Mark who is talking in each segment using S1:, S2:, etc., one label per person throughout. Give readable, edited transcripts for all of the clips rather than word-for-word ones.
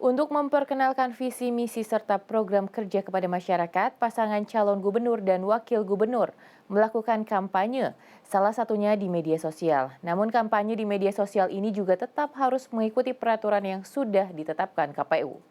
S1: Untuk memperkenalkan visi misi serta program kerja kepada masyarakat, pasangan calon gubernur dan wakil gubernur melakukan kampanye, salah satunya di media sosial. Namun kampanye di media sosial ini juga tetap harus mengikuti peraturan yang sudah ditetapkan KPU.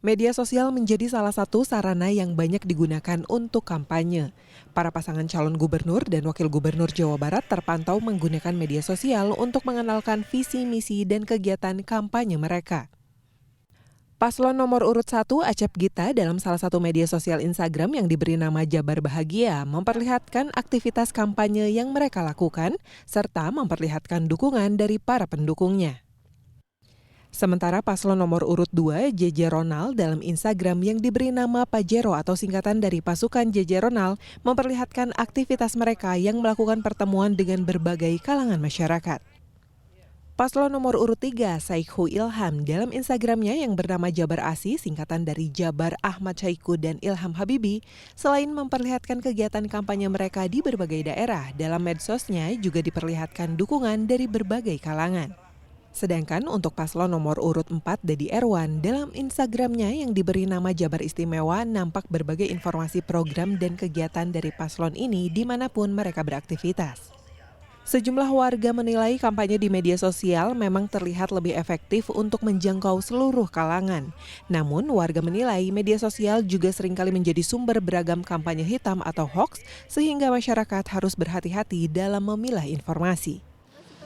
S2: Media sosial menjadi salah satu sarana yang banyak digunakan untuk kampanye. Para pasangan calon gubernur dan wakil gubernur Jawa Barat terpantau menggunakan media sosial untuk mengenalkan visi, misi, dan kegiatan kampanye mereka. Paslon nomor urut 1 Acep Gita dalam salah satu media sosial Instagram yang diberi nama Jabar Bahagia memperlihatkan aktivitas kampanye yang mereka lakukan serta memperlihatkan dukungan dari para pendukungnya. Sementara paslon nomor urut 2, JJ Ronald dalam Instagram yang diberi nama Pajero atau singkatan dari pasukan JJ Ronald memperlihatkan aktivitas mereka yang melakukan pertemuan dengan berbagai kalangan masyarakat. Paslon nomor urut 3, Saiku Ilham dalam Instagramnya yang bernama Jabar Asi, singkatan dari Jabar Ahmad Saiku dan Ilham Habibi, selain memperlihatkan kegiatan kampanye mereka di berbagai daerah, dalam medsosnya juga diperlihatkan dukungan dari berbagai kalangan. Sedangkan untuk paslon nomor urut 4 Dedi Erwan dalam Instagramnya yang diberi nama Jabar Istimewa nampak berbagai informasi program dan kegiatan dari paslon ini dimanapun mereka beraktivitas. Sejumlah warga menilai kampanye di media sosial memang terlihat lebih efektif untuk menjangkau seluruh kalangan. Namun warga menilai media sosial juga seringkali menjadi sumber beragam kampanye hitam atau hoax sehingga masyarakat harus berhati-hati dalam memilah informasi.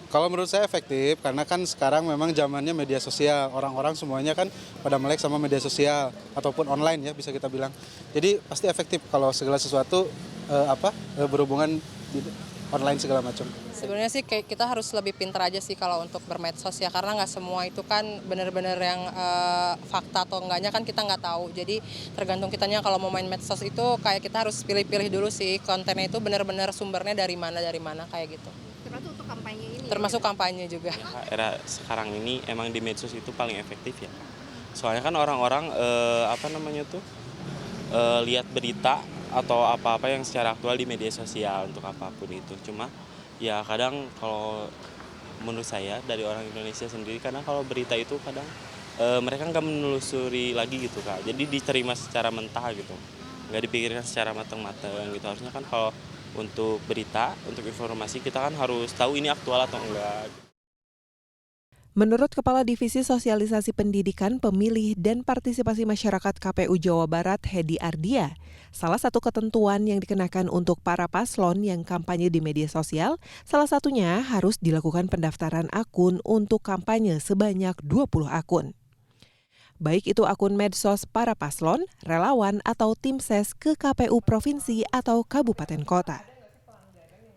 S3: Kalau menurut saya efektif karena kan sekarang memang zamannya media sosial. Orang-orang semuanya kan pada melek sama media sosial ataupun online ya bisa kita bilang. Jadi pasti efektif kalau segala sesuatu berhubungan di online segala macam.
S4: Sebenarnya sih kayak kita harus lebih pintar aja sih kalau untuk bermedsos ya karena nggak semua itu kan benar-benar yang fakta atau enggaknya kan kita nggak tahu. Jadi tergantung kitanya kalau mau main medsos itu kayak kita harus pilih-pilih dulu sih kontennya itu benar-benar sumbernya dari mana kayak gitu.
S5: Termasuk untuk kampanye ini.
S4: Termasuk kampanye juga.
S6: Era sekarang ini emang di medsos itu paling efektif ya. Soalnya kan orang-orang lihat berita atau apa-apa yang secara aktual di media sosial untuk apapun itu. Cuma ya kadang kalau menurut saya dari orang Indonesia sendiri karena kalau berita itu kadang mereka nggak menelusuri lagi gitu Kak. Jadi diterima secara mentah gitu. Nggak dipikirkan secara matang-matang gitu. Harusnya kan kalau untuk berita, untuk informasi kita kan harus tahu ini aktual atau enggak.
S2: Menurut Kepala Divisi Sosialisasi Pendidikan, Pemilih, dan Partisipasi Masyarakat KPU Jawa Barat, Hedi Ardia, salah satu ketentuan yang dikenakan untuk para paslon yang kampanye di media sosial, salah satunya harus dilakukan pendaftaran akun untuk kampanye sebanyak 20 akun. Baik itu akun medsos para paslon, relawan, atau tim ses ke KPU Provinsi atau Kabupaten Kota.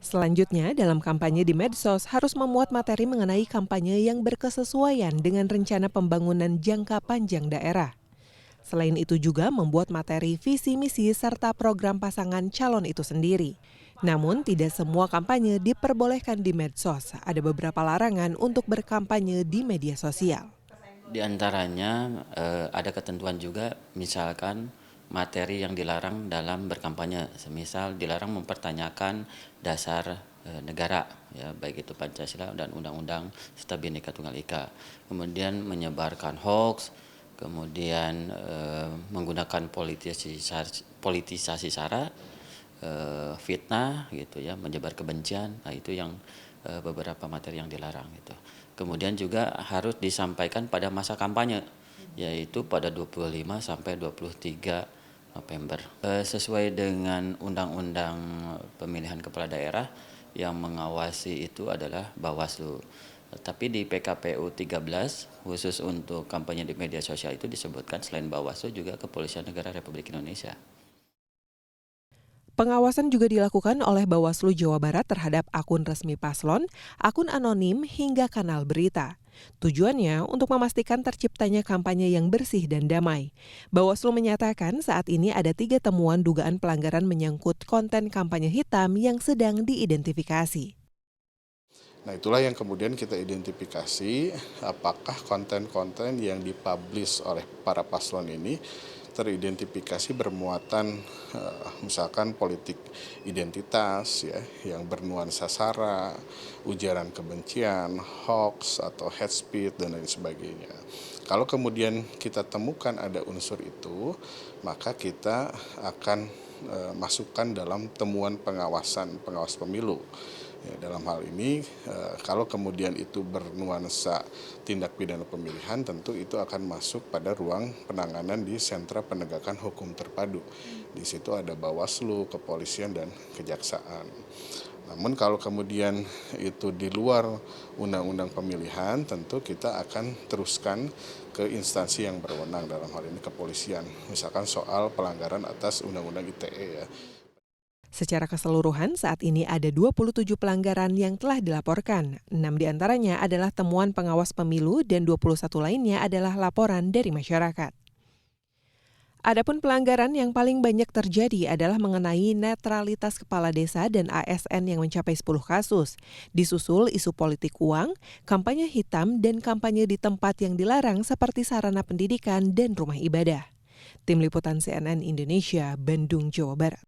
S2: Selanjutnya, dalam kampanye di medsos harus memuat materi mengenai kampanye yang berkesesuaian dengan rencana pembangunan jangka panjang daerah. Selain itu juga membuat materi visi misi serta program pasangan calon itu sendiri. Namun tidak semua kampanye diperbolehkan di medsos. Ada beberapa larangan untuk berkampanye di media sosial.
S7: Di antaranya ada ketentuan juga misalkan materi yang dilarang dalam berkampanye, semisal dilarang mempertanyakan dasar negara, ya baik itu Pancasila dan Undang-Undang serta Bhinneka Tunggal Ika. Kemudian menyebarkan hoax, kemudian menggunakan politisasi sara, fitnah, gitu ya, menyebar kebencian. Nah itu yang beberapa materi yang dilarang gitu. Kemudian juga harus disampaikan pada masa kampanye, yaitu pada 25 sampai 23 November. Sesuai dengan Undang-Undang Pemilihan Kepala Daerah yang mengawasi itu adalah Bawaslu. Tapi di PKPU 13 khusus untuk kampanye di media sosial itu disebutkan selain Bawaslu juga Kepolisian Negara Republik Indonesia.
S2: Pengawasan juga dilakukan oleh Bawaslu Jawa Barat terhadap akun resmi paslon, akun anonim, hingga kanal berita. Tujuannya untuk memastikan terciptanya kampanye yang bersih dan damai. Bawaslu menyatakan saat ini ada 3 temuan dugaan pelanggaran menyangkut konten kampanye hitam yang sedang diidentifikasi.
S3: Nah itulah yang kemudian kita identifikasi apakah konten-konten yang dipublish oleh para paslon ini
S5: teridentifikasi bermuatan misalkan politik identitas ya, yang bernuansa sara, ujaran kebencian, hoax atau hate speech dan lain sebagainya. Kalau kemudian kita temukan ada unsur itu, maka kita akan masukkan dalam temuan pengawas pemilu. Ya, dalam hal ini, kalau kemudian itu bernuansa tindak pidana pemilihan, tentu itu akan masuk pada ruang penanganan di sentra penegakan hukum terpadu. Di situ ada Bawaslu, kepolisian, dan kejaksaan. Namun kalau kemudian itu di luar undang-undang pemilihan, tentu kita akan teruskan ke instansi yang berwenang, dalam hal ini kepolisian. Misalkan soal pelanggaran atas undang-undang ITE ya.
S2: Secara keseluruhan, saat ini ada 27 pelanggaran yang telah dilaporkan. 6 diantaranya adalah temuan pengawas pemilu dan 21 lainnya adalah laporan dari masyarakat. Adapun pelanggaran yang paling banyak terjadi adalah mengenai netralitas kepala desa dan ASN yang mencapai 10 kasus. Disusul isu politik uang, kampanye hitam, dan kampanye di tempat yang dilarang seperti sarana pendidikan dan rumah ibadah. Tim Liputan CNN Indonesia, Bandung, Jawa Barat.